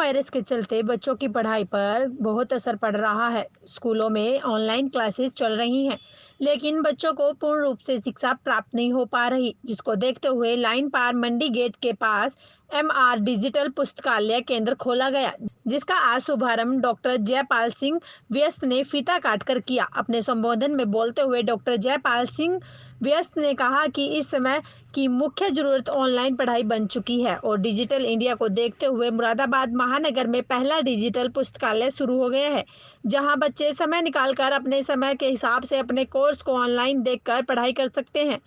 Virus के चलते बच्चों की पढ़ाई पर बहुत असर पड़ रहा है। स्कूलों में ऑनलाइन क्लासेस चल रही हैं, लेकिन बच्चों को पूर्ण रूप से शिक्षा प्राप्त नहीं हो पा रही, जिसको देखते हुए लाइन पार मंडी गेट के पास MR डिजिटल पुस्तकालय केंद्र खोला गया, जिसका आज शुभारंभ डॉक्टर जयपाल सिंह व्यस्त ने फीता काटकर किया। अपने संबोधन में बोलते हुए डॉक्टर जयपाल सिंह व्यस्त ने कहा कि इस समय की मुख्य जरूरत ऑनलाइन पढ़ाई बन चुकी है और डिजिटल इंडिया को देखते हुए मुरादाबाद महानगर में पहला डिजिटल पुस्तकालय शुरू हो गया है, जहां बच्चे समय निकालकर अपने समय के हिसाब से अपने कोर्स को ऑनलाइन देखकर पढ़ाई कर सकते हैं।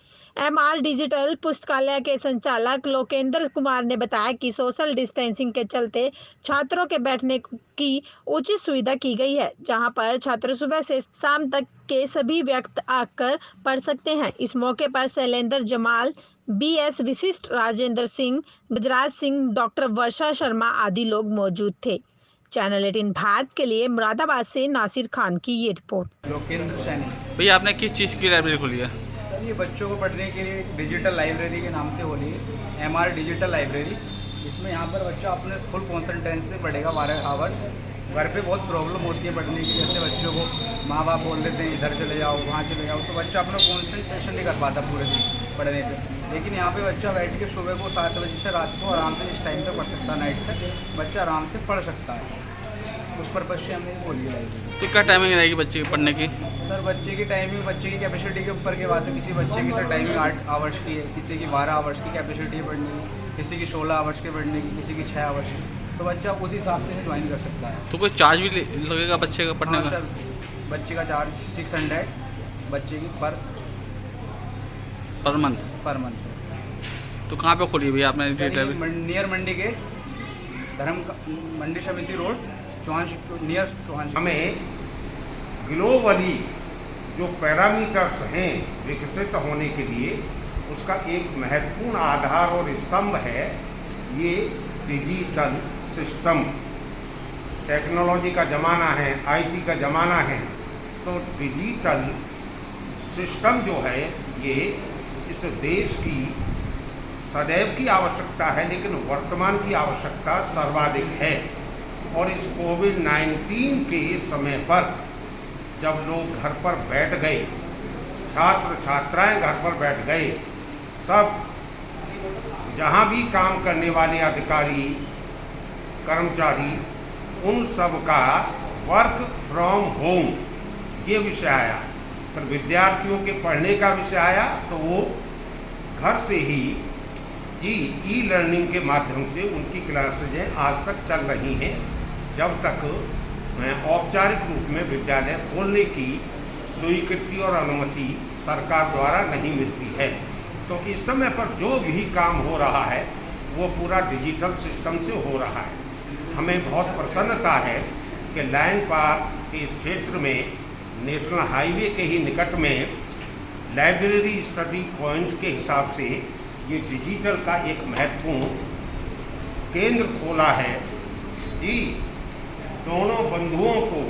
MR डिजिटल पुस्तकालय के संचालक लोकेंद्र कुमार ने बताया कि सोशल डिस्टेंसिंग के चलते छात्रों के बैठने की उचित सुविधा की गई है, जहां पर छात्र सुबह से शाम तक के सभी व्यक्ति आकर पढ़ सकते हैं। इस मौके पर शैलेंद्र जमाल, BS विशिष्ट, राजेंद्र सिंह, गजराज सिंह, डॉक्टर वर्षा शर्मा आदि लोग मौजूद थे। चैनल 18 भारत के लिए मुरादाबाद से नासिर खान की ये रिपोर्ट। लोकेंद्र सैनी। भैया आपने किस चीज़ की लाइब्रेरी खोली है? सर ये बच्चों को पढ़ने के लिए डिजिटल लाइब्रेरी के नाम से खोली है, MR डिजिटल लाइब्रेरी। इसमें यहाँ पर बच्चा अपने फुल कॉन्सेंट्रेशन से पढ़ेगा 12 आवर्स। घर पे बहुत प्रॉब्लम होती है पढ़ने की, जैसे बच्चों को माँ बाप बोल देते हैं इधर चले जाओ वहाँ चले जाओ, तो बच्चा अपना कॉन्सेंट्रेशन नहीं कर पाता पूरे दिन पढ़ने पे। लेकिन यहाँ पे बच्चा बैठ के सुबह को 7 बजे से रात को आराम से इस टाइम तक पढ़ सकता है, नाइट तक बच्चा आराम से पढ़ सकता है। उस पर्पज से हमने खोली है लाइब्रेरी। तो क्या टाइमिंग रहेगी बच्चे की पढ़ने की? सर बच्चे की टाइमिंग बच्चे की कैपेसिटी के ऊपर के बात है। किसी बच्चे की सर टाइमिंग 8 आवर्स की है, किसी की 12 आवर्स की कैपेसिटी है पढ़ने की, किसी की 16 आवर्स के पढ़ने की, किसी की 6 आवर्स की। तो बच्चा उस हिसाब से ज्वाइन कर सकता है। तो कोई चार्ज भी लगेगा बच्चे का पढ़ने का? सर बच्चे का चार्ज 600 बच्चे की पर मंथ। तो कहाँ पे खोली है भैया आपने? नियर मंडी गेट, धर्म मंडी समिति रोड, नियर चौहान। हमें ग्लोबली जो पैरामीटर्स हैं विकसित होने के लिए उसका एक महत्वपूर्ण आधार और स्तंभ है ये डिजिटल सिस्टम। टेक्नोलॉजी का ज़माना है, IT का ज़माना है, तो डिजिटल सिस्टम जो है ये इस देश की सदैव की आवश्यकता है, लेकिन वर्तमान की आवश्यकता सर्वाधिक है। और इस कोविड-19 के समय पर जब लोग घर पर बैठ गए, छात्र छात्राएं घर पर बैठ गए, सब जहां भी काम करने वाले अधिकारी कर्मचारी उन सब का वर्क फ्रॉम होम ये विषय आया। पर विद्यार्थियों के पढ़ने का विषय आया तो वो घर से ही ई-लर्निंग के माध्यम से उनकी क्लासेज आज तक चल रही हैं, जब तक औपचारिक रूप में विद्यालय खोलने की स्वीकृति और अनुमति सरकार द्वारा नहीं मिलती है। तो इस समय पर जो भी काम हो रहा है वो पूरा डिजिटल सिस्टम से हो रहा है। हमें बहुत प्रसन्नता है कि लाइन पार के इस क्षेत्र में नेशनल हाईवे के ही निकट में लाइब्रेरी स्टडी पॉइंट के हिसाब से ये डिजिटल का एक महत्वपूर्ण केंद्र खोला है। जी दोनों बंधुओं को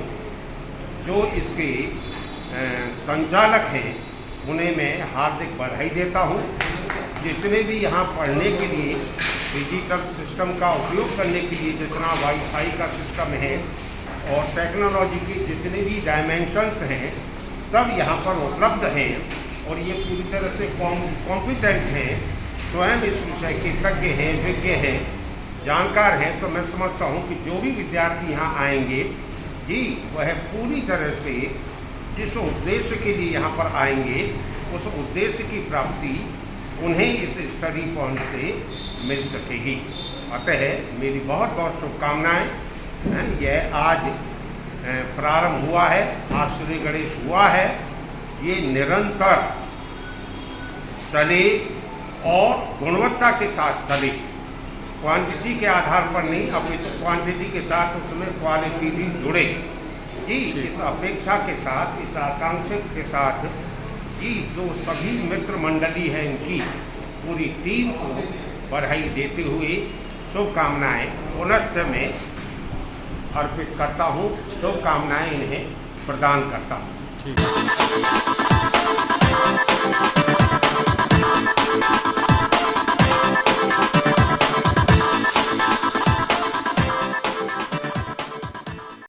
जो इसके संचालक हैं उन्हें मैं हार्दिक बधाई देता हूँ। जितने भी यहाँ पढ़ने के लिए डिजिटल सिस्टम का उपयोग करने के लिए जितना वाईफाई का सिस्टम है और टेक्नोलॉजी के जितने भी डायमेंशंस हैं सब यहाँ पर उपलब्ध हैं और ये पूरी तरह से कॉम्पिटेंट हैं, स्वयं इस विषय के तज्ञ हैं, विज्ञ हैं, जानकार हैं। तो मैं समझता हूँ कि जो भी विद्यार्थी यहाँ आएंगे जी वह पूरी तरह से जिस उद्देश्य के लिए यहाँ पर आएंगे उस उद्देश्य की प्राप्ति उन्हें इस स्टडी पॉइंट से मिल सकेगी। अतः मेरी बहुत बहुत शुभकामनाएं। यह आज प्रारंभ हुआ है, आज श्री गणेश हुआ है, ये निरंतर चले और गुणवत्ता के साथ चले, क्वांटिटी के आधार पर नहीं। अब तो क्वांटिटी के साथ उसमें क्वालिटी भी जुड़े जी। इस अपेक्षा के साथ, इस आकांक्षा के साथ जी जो सभी मित्र मंडली है इनकी पूरी टीम को बधाई देते हुए शुभकामनाएं पुनश्च मैं अर्पित करता हूँ, शुभकामनाएं इन्हें प्रदान करता हूँ।